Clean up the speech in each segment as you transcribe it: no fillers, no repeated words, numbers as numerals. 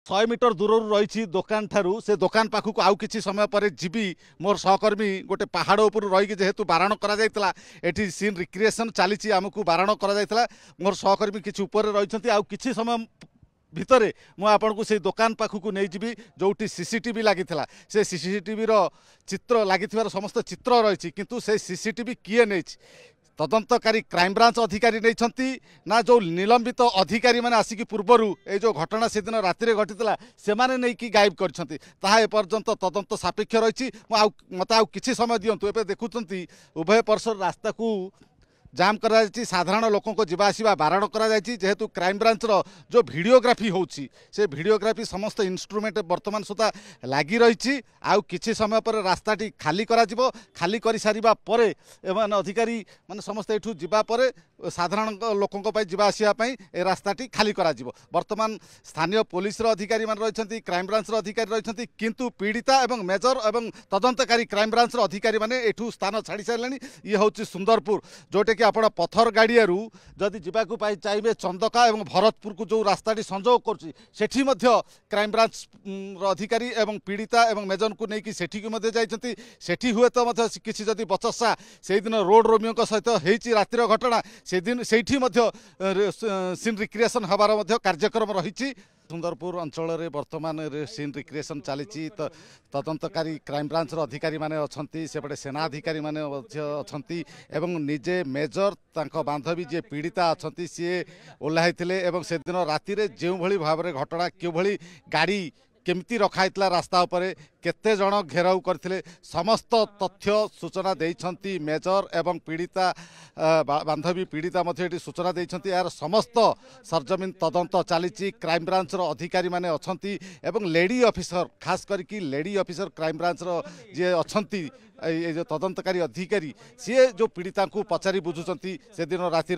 100 metre दूर रही दुकान ठारू से दुकान पाखक आउ कि समय पर जीवी मोर सहकर्मी गोटे पहाड़ उपर रही जेहेतु बारण कर सीन रिक्रिएसन चली आमको बारण कर मोर सहकर्मी किसी उपर रही आउ कि समय भितर मुझे से दुकान पाखक नहीं जी जो सीसीटीवी लगी से सीसीटीवी चित्र लगी समस्त चित्र रही किंतु से सीसीटीवी किए नहीं तदंतकारी क्राइमब्रांच अधिकारी नहीं ना जो निलंबित अधिकारी मैंने आसिक पूर्वर ये जो घटना से दिन राति घटी से नहीं कि गायब करपर्यंत तदंत सापेक्ष रही मत कि समय दिंतु ए देखुं उभय परसर रास्ता को जाम करा साधारण लोकों को जीवा आसवा बारण करा जेहेतु क्राइमब्रांच जो भिडियोग्राफी होची से भिडियोग्राफी समस्त इंस्ट्रूमेंट वर्तमान सुधा लगी रही आउ किछि समय पर रास्ताटी खाली खाली कर सारिबा परे एमान अधिकारी माने समस्त एठू जीवा परे साधारण लोकों को जीवा आसवा ए रास्ताटी खाली करा वर्तमान स्थानीय पुलिस अधिकारी मान रही क्राइमब्रांच अधिकारी रही किंतु पीड़िता एवं मेजर एवं तदंतकारी क्राइमब्रांच अधिकारी माने एठू स्थान छाड़ी सारे ये हूँ सुंदरपुर जोटे कि आपण पथर गाड़ियारू जदि जावाक चाहिए चंदका और भरतपुर को जो रास्ताटी संजोग करी क्राइमब्रांच अधिकारी एवं पीड़िता एवं मेजन को लेकिन सेठी हुए तो किसी जदि बचसा से दिन रोड रोमियो सहित होती रातिर घटना से दिन से सीन रिक्रिएसन हबार कार्यक्रम रही सुंदरपुर अंचल वर्तमान सीन रिक्रिएसन चली तदंतकारी क्राइमब्रांच अधिकारी माने अछंती सेपटे सेना अधिकारी माने अछंती एवं निजे मेजर तांको बांधवी जे पीड़िता अछंती सी ओह्लाई से दिन राति जो भाव में घटना क्यों भली गाड़ी केमती रखाइतला रास्ता उपरे केते जन घेराव करथिले समस्त तथ्य सूचना देइछंती मेजर एवं पीड़िता बांधवी पीड़िता मध्य सूचना देइछंती यार समस्त सरजमीन तदंत चली क्राइमब्रांच अधिकारी माने अछंती एवं लेडी ऑफिसर खास करके लेडी ऑफिसर क्राइमब्रांच जे अछंती ये जो तदंतकारी अधिकारी सी जो पीड़िता को पचारि बुझुचंती से दिन राति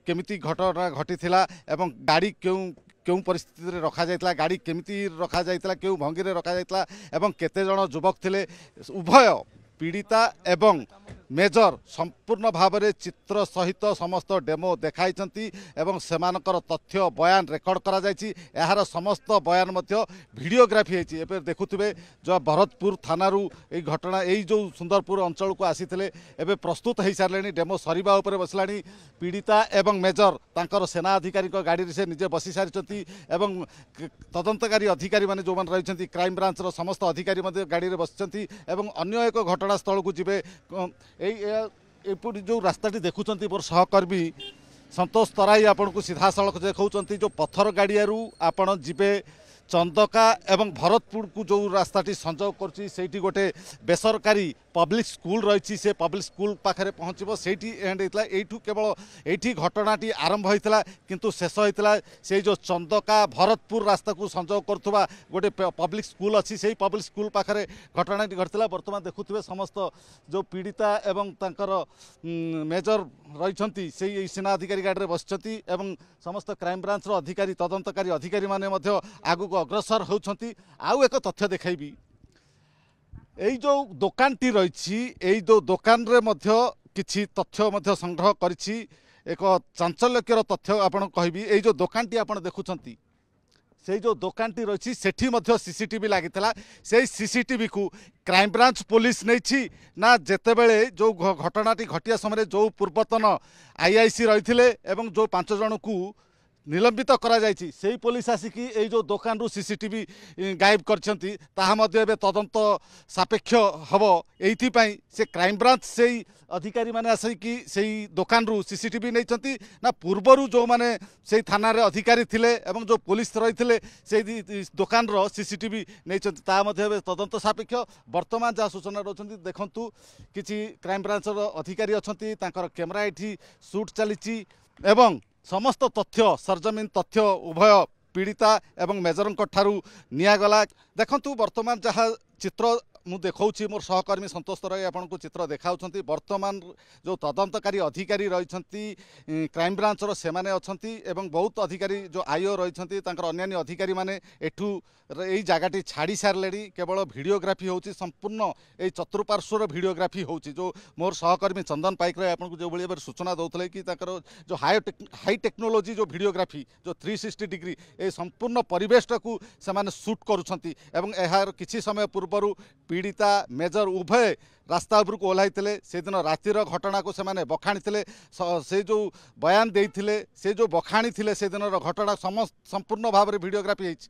केमिति घटना घटी एवं गाड़ी क्यों क्यों परिस्थिति रखा जाइतला गाड़ी केमिति रखा जाइतला क्यों भंगी रे रखा जाइतला एवं केते जण युवक थिले उभय पीड़िता एवं मेजर संपूर्ण भाव में चित्र सहित समस्त डेमो देखाई एवं सेमानकर तथ्य बयान रेकर्ड करा जायछि यार समस्त बयान मध्य भिडियोग्राफी होती है देखुवे जो भरतपुर थानारू ये घटना यही जो सुंदरपुर अंचल को आसी एवं प्रस्तुत हो सारे डेमो सरीबा उपर बसला पीड़िता एवं मेजर तांकर सेना अधिकारी गाड़ी से निजे बसी सारी एवं तदंतकारी अधिकारी माने जो रही क्राइमब्रांच समस्त अधिकारी गाड़ी में बसी अन्य एक घटनास्थल को जीवे एपरी जो रास्ताटी देखुं मोर सहकर्मी संतोष तराई आपन को सीधा सड़क देखा जो पथर गाड़ियारू आपन जीवे चंदका एवं भरतपुर को जो रास्ताटी संजोग कर गोटे बेसरकारी पब्लिक स्कूल रही से पब्लिक स्कूल पाखे पहुँचब से एंड होता यू केवल ये घटनाटी आरंभ होता किंतु शेष होता से जो चंदका भरतपुर रास्ता को संजोग करुवा गोटे पब्लिक स्कूल अच्छी से पब्लिक स्कूल पाखे घटनाटी घटता बर्तमान देखुए समस्त जो पीड़िता एवं तांकर मेजर रही से सेना अधिकारी गाड़ी में बसती समस्त क्राइमब्रांच अधिकारी तदंतकारी अधिकारी माने आगु को अग्रसर होती आउ एक तथ्य देखी এই जो दोकानटी रही जो दोकान रे मध्य किछि तथ्य संग्रह करिछि एक चांचल्यकर तथ्य आपण कहबी এই जो दोकानटी आपण देखुछंती से जो दोकानटी रही सेठी मध्य सीसीटीवी लागितला से सीसीटीवी को क्राइमब्रांच पुलिस नहीं ना जेतेबेले जो घटनाटी घटिया समय जो पूर्वतन आईआईसी रही एवं जो 5 जन को निलंबित करा जायछि सेही पुलिस आसिकी ए जो दुकान रु सीसीटीवी गायब करछंती ताहा मध्ये एबे तदंत सापेक्ष हबो एथि पई से क्राइम ब्रांच सेही अधिकारी माने आसिकी सेही दुकान रु सीसीटीवी नैछंती ना पूर्वरु जो माने सेही थाना रे अधिकारी थिले एवं जो पुलिस रहिथिले सेही दुकान रो सीसीटीवी नैछंती ता मध्ये एबे तदंत सापेक्ष वर्तमान जा सूचना रहछंती देखंतु किछि क्राइम ब्रांच रो अधिकारी अछंती तांकर कैमरा एठी शूट चलिछि एवं समस्त तथ्य सरजमीन तथ्य उभय पीड़िता एवं मेजर ठारू निगला देखु वर्तमान जहाँ चित्र ମୁଁ ଦେଖାଉଛି ମୋର ସହକର୍ମୀ ସନ୍ତୋଷ ତରାଇ ଆପଣଙ୍କୁ ଚିତ୍ର ଦେଖାଉଛନ୍ତି ବର୍ତ୍ତମାନ ଯେଉଁ ତଦନ୍ତକାରୀ ଅଧିକାରୀ ରହିଛନ୍ତି କ୍ରାଇମବ୍ରାଞ୍ଚର ସେମାନେ ଅଛନ୍ତି ଏବଂ ବହୁତ ଅଧିକାରୀ ଯେଉଁ ଆଇଓ ରହିଛନ୍ତି ତାଙ୍କର ଅନ୍ୟାନ୍ୟ ଅଧିକାରୀମାନେ ଏଠୁ ଏଇ ଜାଗାଟି ଛାଡ଼ି ସାରିଲେଣି କେବଳ ଭିଡ଼ିଓଗ୍ରାଫି ହେଉଛି ସମ୍ପୂର୍ଣ୍ଣ ଏଇ ଚତୁଃପାର୍ଶ୍ୱର ଭିଡ଼ିଓଗ୍ରାଫି ହେଉଛି ଯେଉଁ ମୋର ସହକର୍ମୀ ଚନ୍ଦନ ପାଇକରାୟ ଆପଣଙ୍କୁ ଯେଉଁଭଳି ଭାବରେ ସୂଚନା ଦେଉଥିଲେ କି ତାଙ୍କର ଯେଉଁ ହାଇ ଟେକ୍ନୋଲୋଜି ଯେଉଁ ଭିଡ଼ିଓଗ୍ରାଫି ଯେଉଁ 360 ଡିଗ୍ରୀ ଏ ସମ୍ପୂର୍ଣ୍ଣ ପରିବେଶଟାକୁ ସେମାନେ ସୁଟ୍ କରୁଛନ୍ତି ଏବଂ ଏହାର କିଛି ସମୟ ପୂର୍ବରୁ ପୀଡ଼ିତା ମେଜର ଉଭୟ ରାସ୍ତା ଉପରକୁ ଓହ୍ଲାଇଥିଲେ ସେଦିନ ରାତିର ଘଟଣାକୁ ସେମାନେ ବଖାଣିଥିଲେ ସେ ଯେଉଁ ବୟାନ ଦେଇଥିଲେ ସେ ଯେଉଁ ବଖାଣିଥିଲେ ସେଦିନର ଘଟଣା ସମ୍ପୂର୍ଣ୍ଣ ଭାବରେ ଭିଡ଼ିଓଗ୍ରାଫି ହେଇଛି।